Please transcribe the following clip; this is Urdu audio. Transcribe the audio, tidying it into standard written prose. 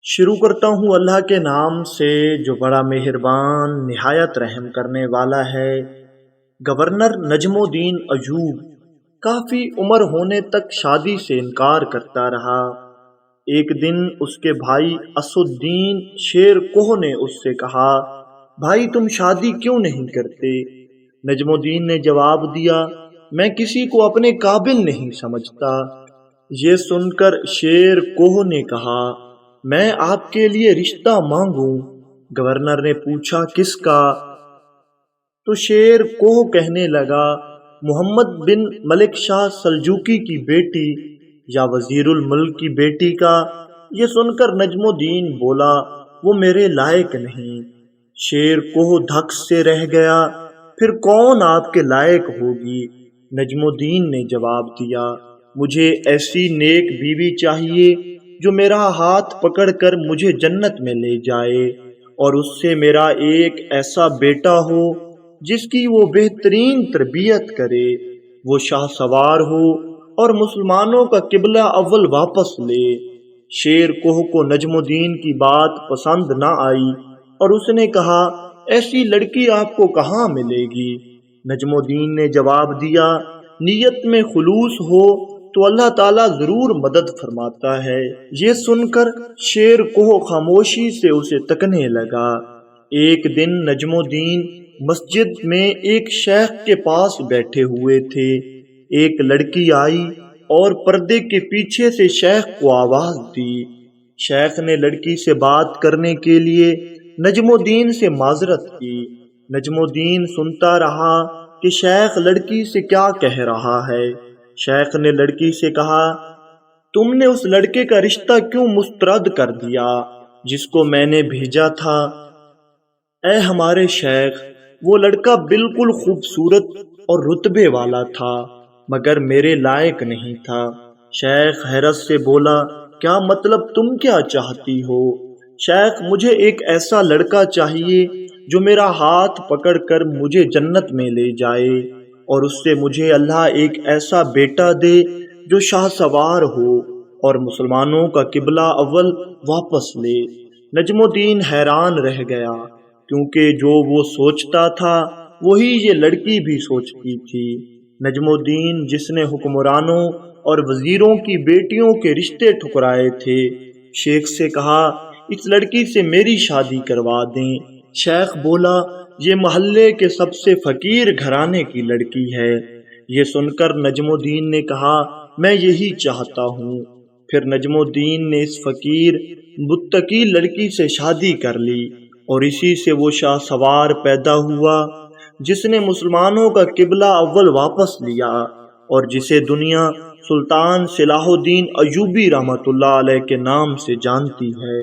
شروع کرتا ہوں اللہ کے نام سے جو بڑا مہربان نہایت رحم کرنے والا ہے۔ گورنر نجم الدین ایوب کافی عمر ہونے تک شادی سے انکار کرتا رہا۔ ایک دن اس کے بھائی اسد الدین شیر کوہ نے اس سے کہا، بھائی تم شادی کیوں نہیں کرتے؟ نجم الدین نے جواب دیا، میں کسی کو اپنے قابل نہیں سمجھتا۔ یہ سن کر شیر کوہ نے کہا، میں آپ کے لیے رشتہ مانگوں؟ گورنر نے پوچھا، کس کا؟ تو شیر کوہ کہنے لگا، محمد بن ملک شاہ سلجوقی کی بیٹی یا وزیر الملک کی بیٹی کا۔ یہ سن کر نجم الدین بولا، وہ میرے لائق نہیں۔ شیر کوہ دھک سے رہ گیا، پھر کون آپ کے لائق ہوگی؟ نجم الدین نے جواب دیا، مجھے ایسی نیک بیوی چاہیے جو میرا ہاتھ پکڑ کر مجھے جنت میں لے جائے، اور اس سے میرا ایک ایسا بیٹا ہو جس کی وہ بہترین تربیت کرے، وہ شاہ سوار ہو اور مسلمانوں کا قبلہ اول واپس لے۔ شیر کوہ کو نجم الدین کی بات پسند نہ آئی اور اس نے کہا، ایسی لڑکی آپ کو کہاں ملے گی؟ نجم الدین نے جواب دیا، نیت میں خلوص ہو تو اللہ تعالیٰ ضرور مدد فرماتا ہے۔ یہ سن کر شیر کوہ خاموشی سے اسے تکنے لگا۔ ایک دن نجم الدین مسجد میں ایک شیخ کے پاس بیٹھے ہوئے تھے۔ ایک لڑکی آئی اور پردے کے پیچھے سے شیخ کو آواز دی۔ شیخ نے لڑکی سے بات کرنے کے لیے نجم الدین سے معذرت کی۔ نجم الدین سنتا رہا کہ شیخ لڑکی سے کیا کہہ رہا ہے۔ شیخ نے لڑکی سے کہا، تم نے اس لڑکے کا رشتہ کیوں مسترد کر دیا جس کو میں نے بھیجا تھا؟ اے ہمارے شیخ، وہ لڑکا بالکل خوبصورت اور رتبے والا تھا مگر میرے لائق نہیں تھا۔ شیخ حیرت سے بولا، کیا مطلب، تم کیا چاہتی ہو؟ شیخ، مجھے ایک ایسا لڑکا چاہیے جو میرا ہاتھ پکڑ کر مجھے جنت میں لے جائے، اور اس سے مجھے اللہ ایک ایسا بیٹا دے جو شاہ سوار ہو اور مسلمانوں کا قبلہ اول واپس لے۔ نجم الدین حیران رہ گیا، کیونکہ جو وہ سوچتا تھا وہی یہ لڑکی بھی سوچتی تھی۔ نجم الدین جس نے حکمرانوں اور وزیروں کی بیٹیوں کے رشتے ٹھکرائے تھے، شیخ سے کہا، اس لڑکی سے میری شادی کروا دیں۔ شیخ بولا، یہ محلے کے سب سے فقیر گھرانے کی لڑکی ہے۔ یہ سن کر نجم الدین نے کہا، میں یہی چاہتا ہوں۔ پھر نجم الدین نے اس فقیر متقی لڑکی سے شادی کر لی، اور اسی سے وہ شاہ سوار پیدا ہوا جس نے مسلمانوں کا قبلہ اول واپس لیا، اور جسے دنیا سلطان صلاح الدین ایوبی رحمۃ اللہ علیہ کے نام سے جانتی ہے۔